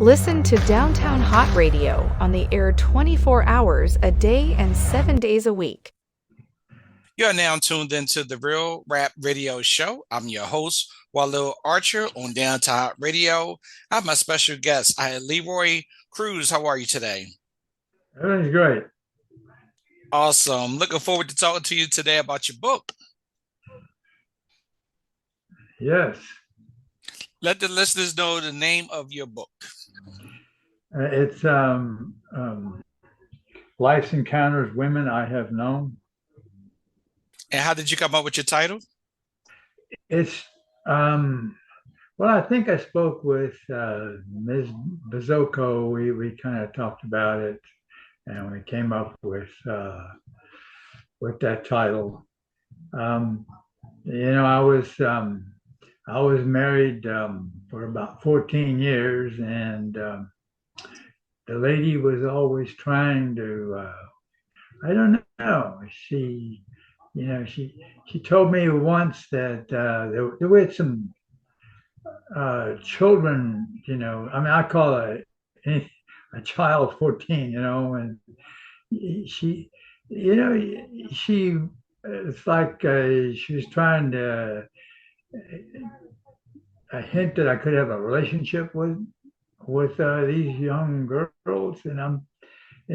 Listen to Downtown Hot Radio on the air 24 hours a day and 7 days a week. You are now tuned into the Real Rap Radio Show. I'm your host, Walil Archer on Downtown Hot Radio. I have my special guest. I have LeRoy Kruse. How are you today? Everything's great. Awesome. Looking forward to talking to you today about your book. Yes. Let the listeners know the name of your book. It's Life's Encounters, Women I Have Known. And how did you come up with your title? It's, well, I think I spoke with Ms. Bazoko. We kind of talked about it, and we came up with that title. I was married for about 14 years, and the lady was always trying to, I don't know, she told me once that there were some children, I call a child 14, and she, it's like she was trying to a hint that I could have a relationship with these young girls, and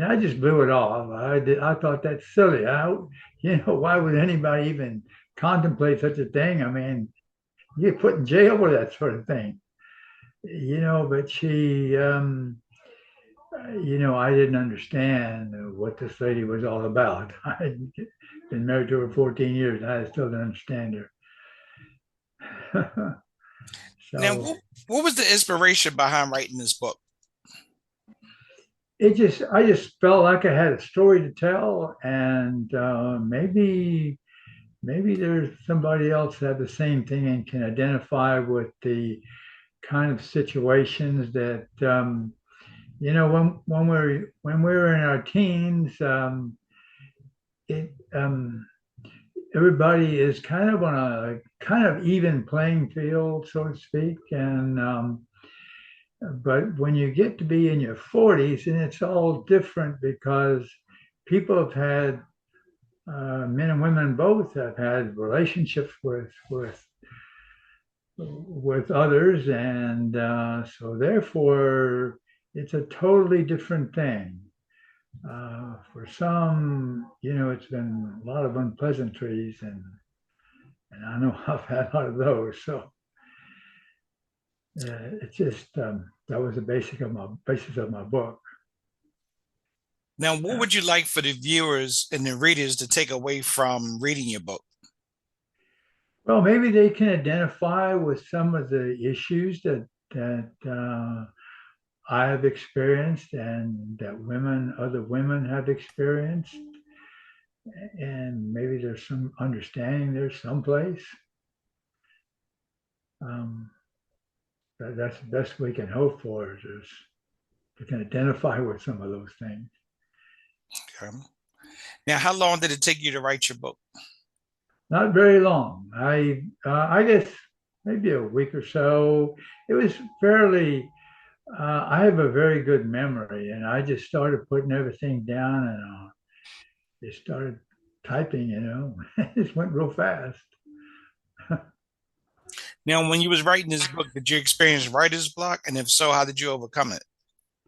I just blew it off. I thought that's silly. Why would anybody even contemplate such a thing? I mean, you get put in jail for that sort of thing, But she, I didn't understand what this lady was all about. I had been married to her 14 years, and I still didn't understand her. So, now, what was the inspiration behind writing this book? I just felt like I had a story to tell, and maybe there's somebody else that had the same thing and can identify with the kind of situations that when we're in our teens, everybody is kind of on a kind of even playing field, so to speak, and but when you get to be in your 40s, and it's all different because people have had men and women both have had relationships with others, and so therefore it's a totally different thing. For some, it's been a lot of unpleasantries, and I know I've had a lot of those. So it's just that was the basis of my book. Now, what would you like for the viewers and the readers to take away from reading your book? Well, maybe they can identify with some of the issues that I have experienced and that other women have experienced. And maybe there's some understanding there someplace. That's the best we can hope for, is we can identify with some of those things. Okay. Now, how long did it take you to write your book? Not very long. I guess maybe a week or so. It was fairly. I have a very good memory, and I just started putting everything down, and just started typing. It just went real fast. Now, when you was writing this book, did you experience writer's block? And if so, how did you overcome it?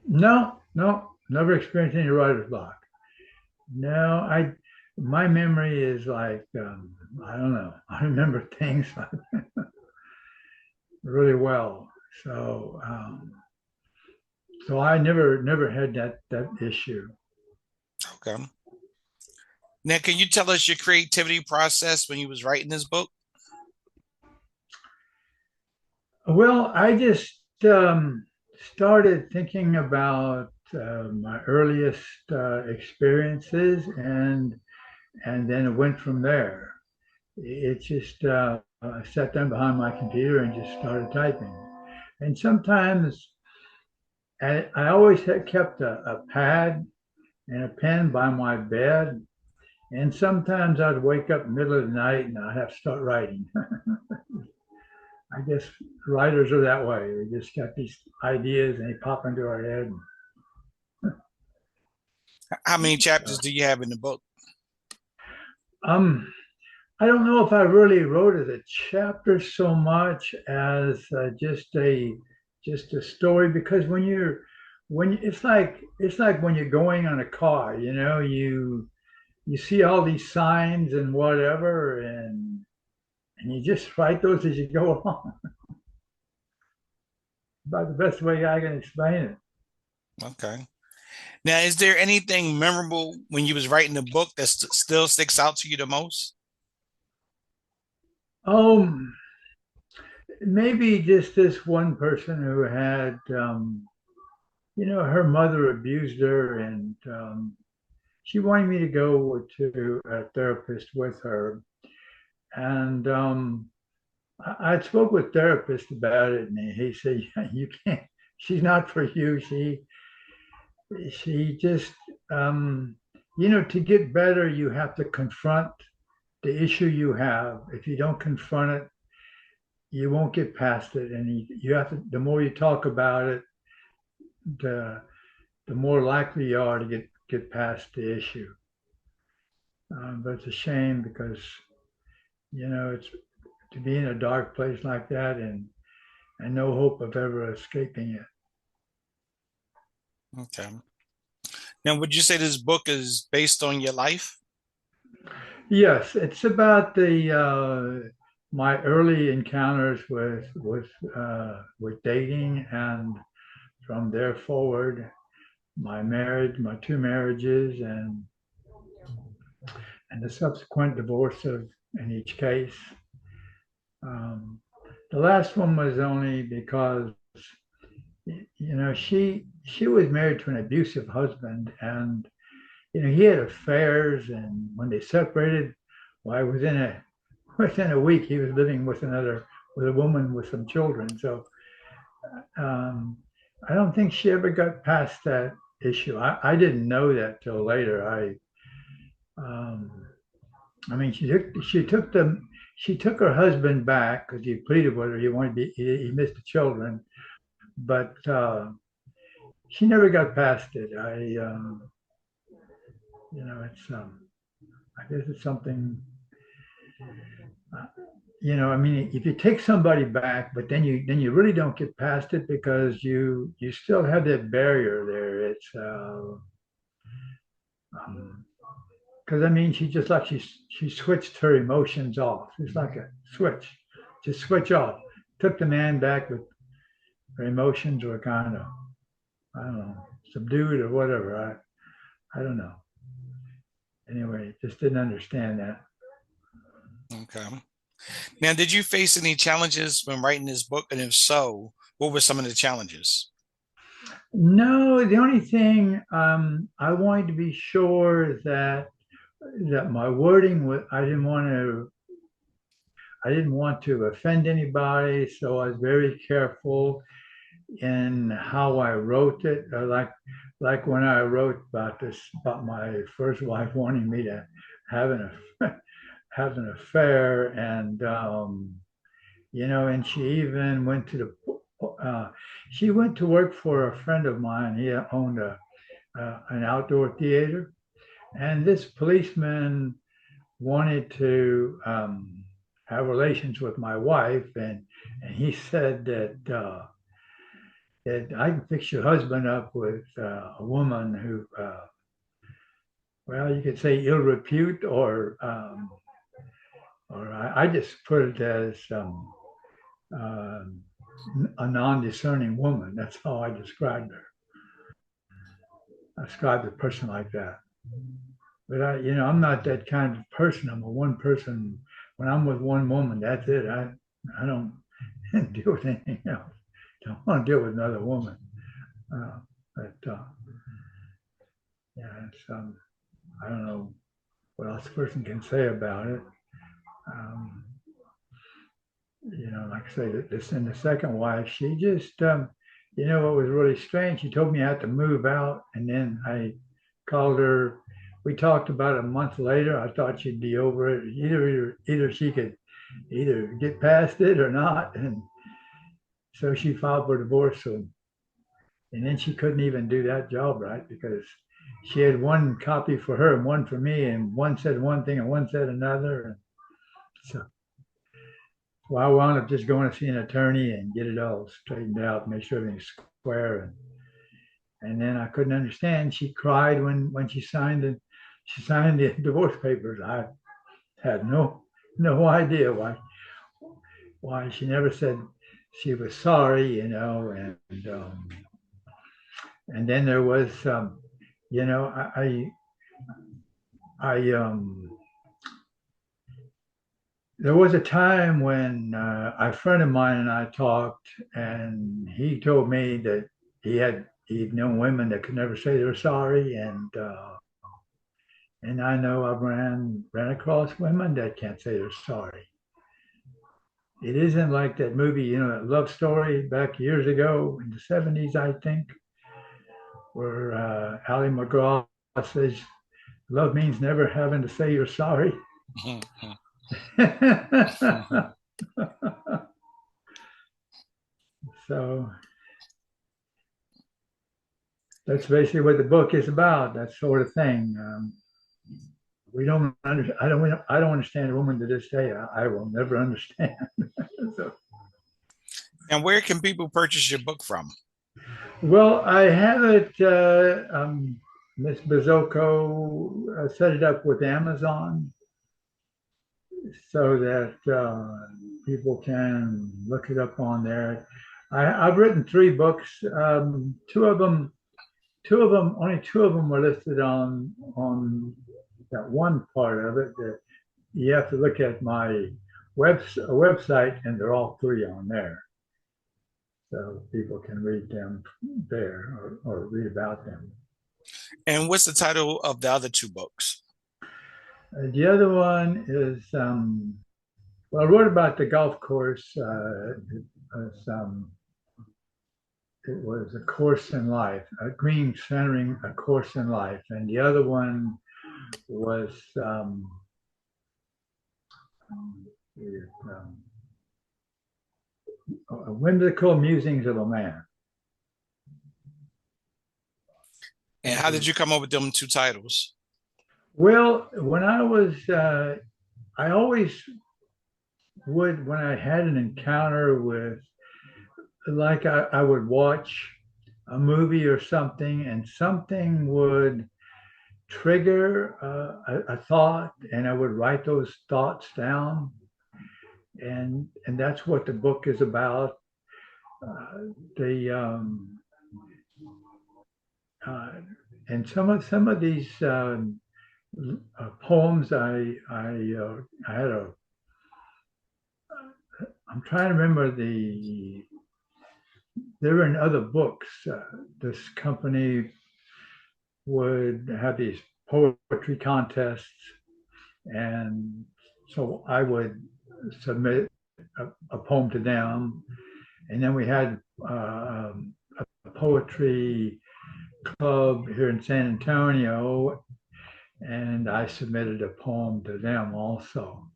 No, never experienced any writer's block. No, my memory is like, I don't know. I remember things really well. So I never had that issue. Okay. Now, can you tell us your creativity process when you was writing this book? Well, I just started thinking about my earliest experiences, and then it went from there. It just I sat down behind my computer and just started typing. And sometimes I always had kept a pad and a pen by my bed, and sometimes I'd wake up in the middle of the night and I'd have to start writing. I guess writers are that way. We just got these ideas and they pop into our head. How many chapters So, do you have in the book? um, I don't know if I really wrote it a chapter so much as just a story, because when it's like when you're going on a car, you see all these signs and whatever, and you just write those as you go along. About the best way I can explain it. Okay. Now, is there anything memorable when you was writing the book that still sticks out to you the most? Um, Maybe just this one person who had, her mother abused her, and she wanted me to go to a therapist with her. And I spoke with therapist about it, and he said, "Yeah, you can't. She's not for you. She just, to get better, you have to confront the issue you have. If you don't confront it, you won't get past it. And you have to. The more you talk about it, the the more likely you are to get past the issue. But it's a shame because it's to be in a dark place like that and no hope of ever escaping it. Okay. Now, would you say this book is based on your life? Yes, it's about the my early encounters with dating, and from there forward, my marriage, my two marriages, and the subsequent divorce in each case. Um, the last one was only because she was married to an abusive husband, and he had affairs, and when they separated, why within a week he was living with a woman with some children. So um, I don't think she ever got past that issue. I didn't know that till later. Um, I mean, she took her husband back because he pleaded with her. He missed the children, but she never got past it. It's I guess it's something. I mean, if you take somebody back, but then you really don't get past it because you still have that barrier there. It's because I mean, she switched her emotions off. It's like a switch, just switch off. Took the man back, but her emotions were kind of, I don't know, subdued or whatever. I don't know. Anyway, just didn't understand that. Okay. Now, did you face any challenges when writing this book? And if so, what were some of the challenges? No, the only thing I wanted to be sure that my wording was, I didn't want to offend anybody, so I was very careful in how I wrote it. Like when I wrote about my first wife wanting me to have an have an affair, and she even she went to work for a friend of mine. He owned an outdoor theater, and this policeman wanted to have relations with my wife, and he said that I can fix your husband up with a woman who, well, you could say ill repute, or I just put it as a non-discerning woman. That's how I described her. I described a person like that. But I'm not that kind of person. I'm a one person. When I'm with one woman, that's it. I don't deal with anything else. Don't want to deal with another woman. But yeah, I don't know what else a person can say about it. Um, like I say, this in the second wife, she just, what was really strange, she told me I had to move out, and then I called her. We talked about a month later. I thought she'd be over it. Either she could either get past it or not. And so she filed for divorce. And then she couldn't even do that job right because she had one copy for her and one for me, and one said one thing and one said another. And so I wound up just going to see an attorney and get it all straightened out, make sure everything's square. And then I couldn't understand. She cried when she signed it. She signed the divorce papers. I had no idea why she never said she was sorry, and then there was there was a time when a friend of mine and I talked, and he told me that he'd known women that could never say they were sorry, and I know I've ran across women that can't say they're sorry. It isn't like that movie, that love story back years ago in the 70s, I think, where Ali McGraw says, love means never having to say you're sorry. So that's basically what the book is about, that sort of thing. I don't understand a woman to this day. I will never understand. So, And where can people purchase your book from? well, I have it. Miss Bazoko set it up with Amazon so that people can look it up on there. I've written 3 books. Only two of them were listed on that one part of it. That you have to look at my website, and they're all 3 on there, so people can read them there or read about them. And what's the title of the other 2 books? The other one is well, I wrote about the golf course. It was A Course in Life, a green centering A Course in Life, and the other one was Whimsical Musings of a Man. And how did you come up with them 2 titles? Well, when I was, I always would, when I had an encounter with, like I would watch a movie or something, and something would trigger a thought, and I would write those thoughts down. And that's what the book is about. And some of these poems, I'm trying to remember they were in other books. This company would have these poetry contests, and so I would submit a poem to them, and then we had a poetry club here in San Antonio, and I submitted a poem to them also.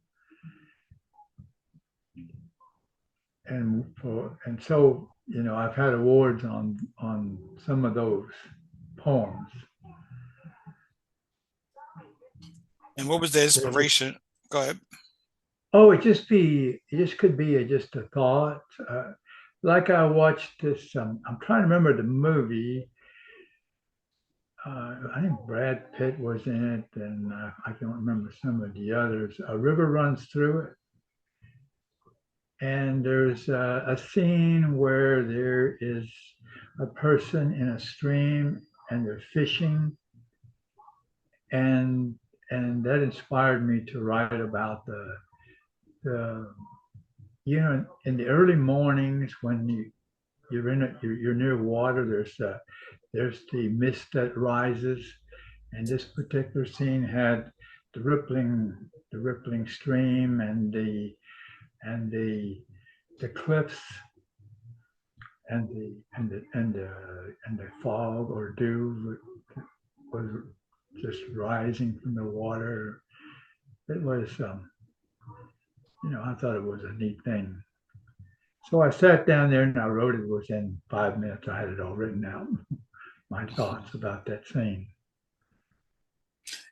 And so I've had awards on some of those poems. And what was the inspiration? Go ahead. Oh, it just could be just a thought. Like I watched this. I'm trying to remember the movie. I think Brad Pitt was in it, and I don't remember some of the others. A river runs through it, and there's a scene where there is a person in a stream, and they're fishing, and that inspired me to write about the in the early mornings when you're near water, there's the mist that rises, and this particular scene had the rippling stream and the cliffs and the fog or dew was just rising from the water. It was I thought it was a neat thing. So I sat down there and I wrote it within 5 minutes. I had it all written out, my thoughts about that scene.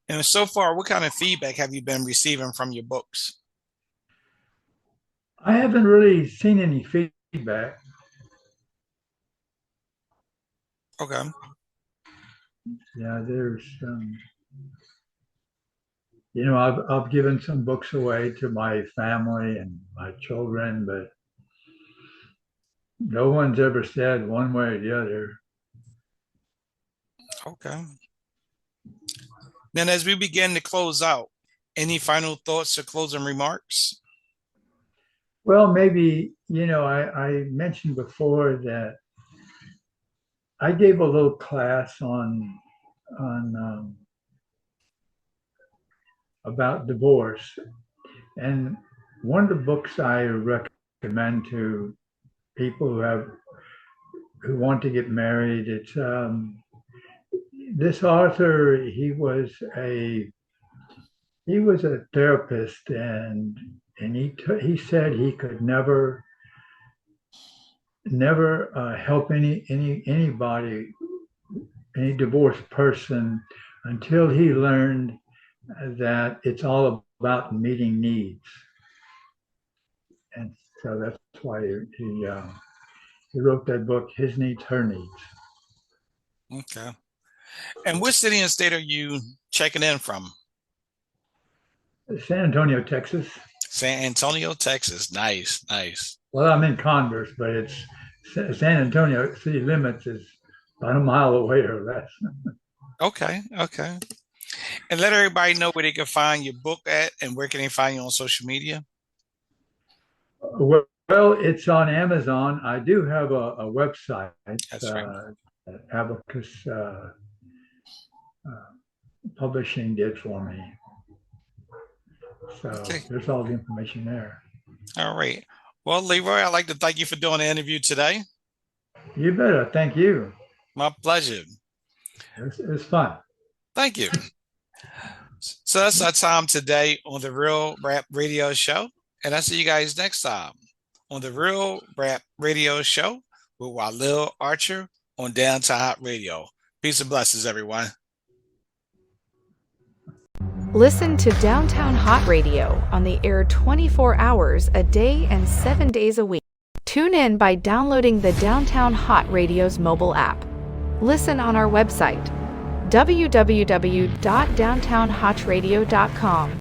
And so far, what kind of feedback have you been receiving from your books? I haven't really seen any feedback. Okay. Yeah, there's, I've given some books away to my family and my children, but no one's ever said one way or the other. Okay. Then, as we begin to close out, any final thoughts or closing remarks? Well, maybe, I mentioned before that I gave a little class on about divorce, and one of the books I recommend to people who want to get married. It's this author. He was a therapist, and he said he could never help anybody, any divorced person, until he learned that it's all about meeting needs. And so that's why he wrote that book, His Needs, Her Needs. Okay. And which city and state are you checking in from? San Antonio, Texas. San Antonio, Texas. Nice, nice. Well, I'm in Converse, but it's San Antonio city limits is about a mile away or less. Okay, okay. And let everybody know where they can find your book at and where can they find you on social media? Well, it's on Amazon. I do have a website. That's right. Abacus Publishing did for me. So Okay. there's all the information there. All right. Well, LeRoy, I'd like to thank you for doing the interview today. You better. Thank you. My pleasure. It's fun. Thank you. So that's our time today on the Real Rap Radio Show. And I'll see you guys next time on the Real Rap Radio Show with Walil Archer on Downtown Hott Radio. Peace and blessings, everyone. Listen to Downtown Hott Radio on the air 24 hours a day and 7 days a week. Tune in by downloading the Downtown Hott Radio's mobile app. Listen on our website, www.downtownhottradio.com.